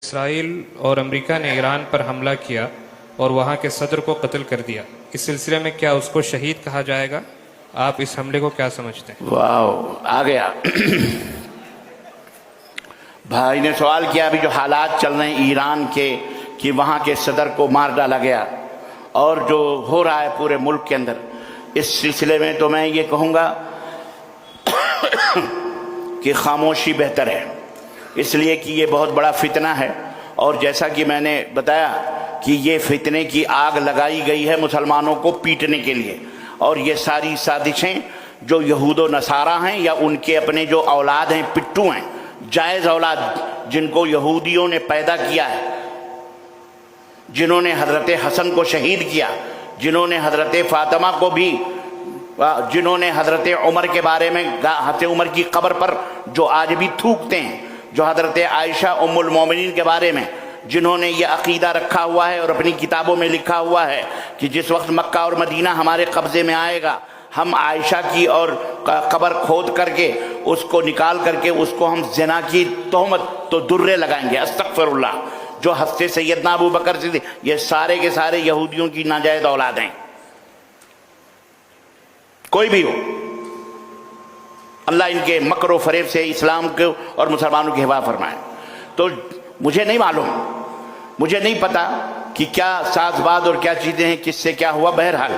اسرائیل اور امریکہ نے ایران پر حملہ کیا اور وہاں کے صدر کو قتل کر دیا، اس سلسلے میں کیا اس کو شہید کہا جائے گا؟ آپ اس حملے کو کیا سمجھتے ہیں؟ واو، آ گیا بھائی نے سوال کیا ابھی جو حالات چل رہے ہیں ایران کے کہ وہاں کے صدر کو مار ڈالا گیا اور جو ہو رہا ہے پورے ملک کے اندر، اس سلسلے میں تو میں یہ کہوں گا کہ خاموشی بہتر ہے، اس لیے کہ یہ بہت بڑا فتنہ ہے، اور جیسا کہ میں نے بتایا کہ یہ فتنے کی آگ لگائی گئی ہے مسلمانوں کو پیٹنے کے لیے، اور یہ ساری سازشیں جو یہود و نصارہ ہیں یا ان کے اپنے جو اولاد ہیں، پٹھو ہیں، جائز اولاد جن کو یہودیوں نے پیدا کیا ہے، جنہوں نے حضرت حسن کو شہید کیا، جنہوں نے حضرت فاطمہ کو بھی، جنہوں نے حضرت عمر کے بارے میں حضرت عمر کی قبر پر جو آج بھی تھوکتے ہیں، جو حضرت عائشہ ام المومنین کے بارے میں جنہوں نے یہ عقیدہ رکھا ہوا ہے اور اپنی کتابوں میں لکھا ہوا ہے کہ جس وقت مکہ اور مدینہ ہمارے قبضے میں آئے گا ہم عائشہ کی اور قبر کھود کر کے اس کو نکال کر کے اس کو ہم زنا کی تہمت تو درے لگائیں گے، استغفر اللہ، جو حضرت سیدنا ابو بکر سے یہ سارے کے سارے یہودیوں کی ناجائز اولاد ہیں، کوئی بھی ہو، اللہ ان کے مکر و فریب سے اسلام کو اور مسلمانوں کی حفاظت فرمائے۔ تو مجھے نہیں معلوم، مجھے نہیں پتا کہ کیا ساز باز اور کیا چیزیں ہیں، کس سے کیا ہوا، بہرحال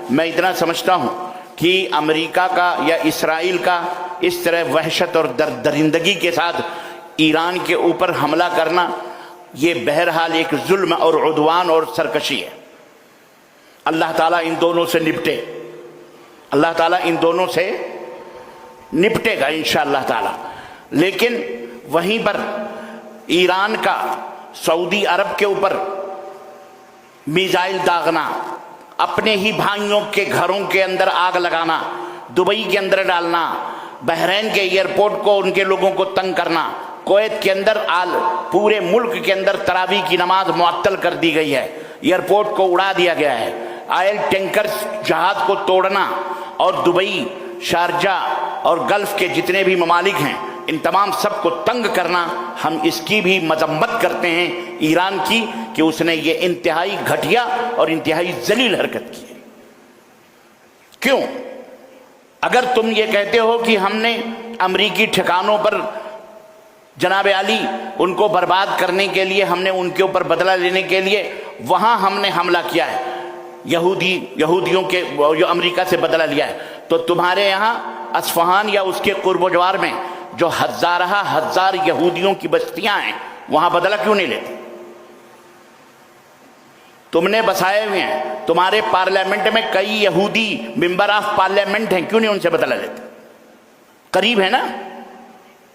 میں اتنا سمجھتا ہوں کہ امریکہ کا یا اسرائیل کا اس طرح وحشت اور درندگی کے ساتھ ایران کے اوپر حملہ کرنا یہ بہرحال ایک ظلم اور عدوان اور سرکشی ہے۔ اللہ تعالیٰ ان دونوں سے نپٹے، اللہ تعالیٰ ان دونوں سے نپٹے گا انشاءاللہ تعالیٰ۔ لیکن وہیں پر ایران کا سعودی عرب کے اوپر میزائل داغنا، اپنے ہی بھائیوں کے گھروں کے اندر آگ لگانا، دبئی کے اندر ڈالنا، بحرین کے ایئرپورٹ کو ان کے لوگوں کو تنگ کرنا، کویت کے اندر پورے ملک کے اندر تراویح کی نماز معطل کر دی گئی ہے، ایئرپورٹ کو اڑا دیا گیا ہے، آئل ٹینکر جہاز کو توڑنا، اور دبئی، شارجہ اور گلف کے جتنے بھی ممالک ہیں ان تمام سب کو تنگ کرنا، ہم اس کی بھی مذمت کرتے ہیں ایران کی کہ اس نے یہ انتہائی گھٹیا اور انتہائی ذلیل حرکت کی ہے۔ کیوں؟ اگر تم یہ کہتے ہو کہ ہم نے امریکی ٹھکانوں پر جناب علی ان کو برباد کرنے کے لیے، ہم نے ان کے اوپر بدلہ لینے کے لیے وہاں ہم نے حملہ کیا ہے، یہودیوں کے جو امریکہ سے بدلہ لیا ہے، تو تمہارے یہاں اصفہان یا اس کے قرب و جوار میں جو ہزار یہودیوں کی بستیاں ہیں وہاں بدلہ کیوں نہیں لیتے؟ تم نے بسائے ہوئے ہیں، تمہارے پارلیمنٹ میں کئی یہودی ممبر آف پارلیمنٹ ہیں، کیوں نہیں ان سے بدلہ لیتے؟ قریب ہے نا،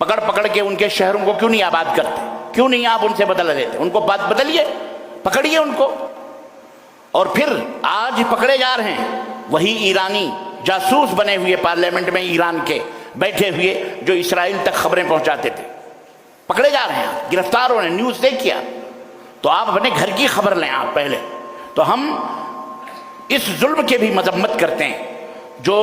پکڑ پکڑ کے ان کے شہروں کو کیوں نہیں آباد کرتے؟ کیوں نہیں آپ ان سے بدلہ لیتے؟ ان کو بات بدلیے، پکڑیے ان کو۔ اور پھر آج پکڑے جا رہے ہیں وہی ایرانی جاسوس بنے ہوئے پارلیمنٹ میں ایران کے بیٹھے ہوئے جو اسرائیل تک خبریں پہنچاتے تھے، پکڑے جا رہے ہیں، گرفتار ہو رہے ہیں، نیوز دیکھیے۔ تو آپ اپنے گھر کی خبر لیں آپ پہلے۔ تو ہم اس ظلم کے بھی مذمت کرتے ہیں جو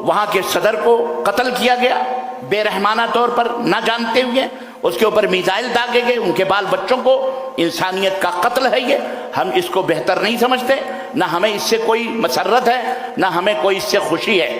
وہاں کے صدر کو قتل کیا گیا بے رحمانہ طور پر، نہ جانتے ہوئے، اس کے اوپر میزائل داغے گئے، ان کے بال بچوں کو، انسانیت کا قتل ہے یہ۔ ہم اس کو بہتر نہیں سمجھتے، نہ ہمیں اس سے کوئی مسرت ہے، نہ ہمیں کوئی اس سے خوشی ہے۔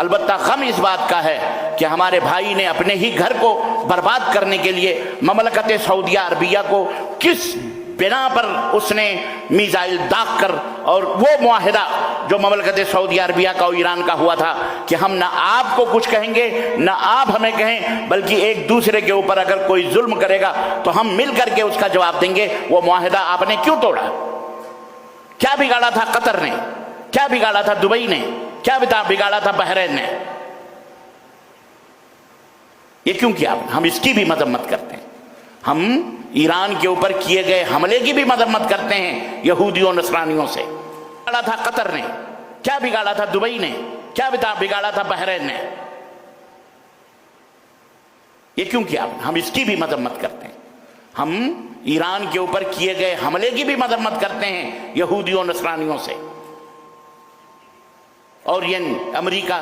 البتہ غم اس بات کا ہے کہ ہمارے بھائی نے اپنے ہی گھر کو برباد کرنے کے لیے مملکت سعودیہ عربیہ کو کس بنا پر اس نے میزائل داغ کر، اور وہ معاہدہ جو مملکت سعودیہ عربیہ کا اور ایران کا ہوا تھا کہ ہم نہ آپ کو کچھ کہیں گے نہ آپ ہمیں کہیں، بلکہ ایک دوسرے کے اوپر اگر کوئی ظلم کرے گا تو ہم مل کر کے اس کا جواب دیں گے، وہ معاہدہ آپ نے کیوں توڑا؟ کیا بگاڑا تھا قطر نے؟ کیا بگاڑا تھا دبئی نے؟ کیا بگاڑا تھا بحرین نے؟ یہ کیوں کیا؟ ہم اس کی بھی مذمت کرتے ہیں، ہم ایران کے اوپر کیے گئے حملے کی بھی مذمت کرتے ہیں یہودیوں نصرانیوں سے۔ بگاڑا تھا قطر نے؟ کیا بگاڑا تھا دبئی نے؟ کیا بگاڑا تھا بحرین نے؟ یہ کیوں کیا؟ ہم اس کی بھی مذمت کرتے ہیں، ہم ایران کے اوپر کیے گئے حملے کی بھی مذمت کرتے ہیں یہودیوں نصرانیوں سے۔ اور یہ امریکہ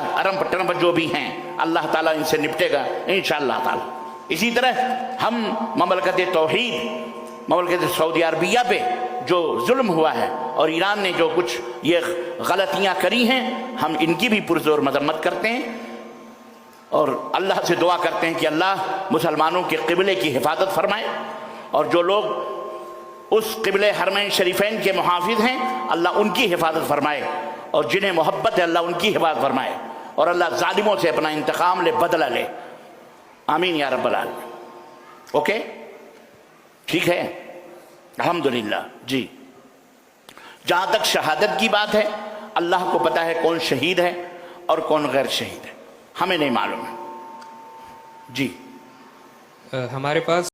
ٹرمپ جو بھی ہیں اللہ تعالیٰ ان سے نپٹے گا انشاءاللہ تعالیٰ۔ اسی طرح ہم مملکت توحید مملکت سعودی عربیہ پہ جو ظلم ہوا ہے اور ایران نے جو کچھ یہ غلطیاں کری ہیں، ہم ان کی بھی پرزور مذمت کرتے ہیں اور اللہ سے دعا کرتے ہیں کہ اللہ مسلمانوں کے قبلے کی حفاظت فرمائے، اور جو لوگ اس قبلے حرمین شریفین کے محافظ ہیں اللہ ان کی حفاظت فرمائے، اور جنہیں محبت ہے اللہ ان کی حفاظت فرمائے، اور اللہ ظالموں سے اپنا انتقام لے، بدلہ لے، آمین یا رب العالمین۔ اوکے، ٹھیک ہے، الحمدللہ۔ جی، جہاں تک شہادت کی بات ہے، اللہ کو پتہ ہے کون شہید ہے اور کون غیر شہید ہے، ہمیں نہیں معلوم ہے۔ جی، ہمارے پاس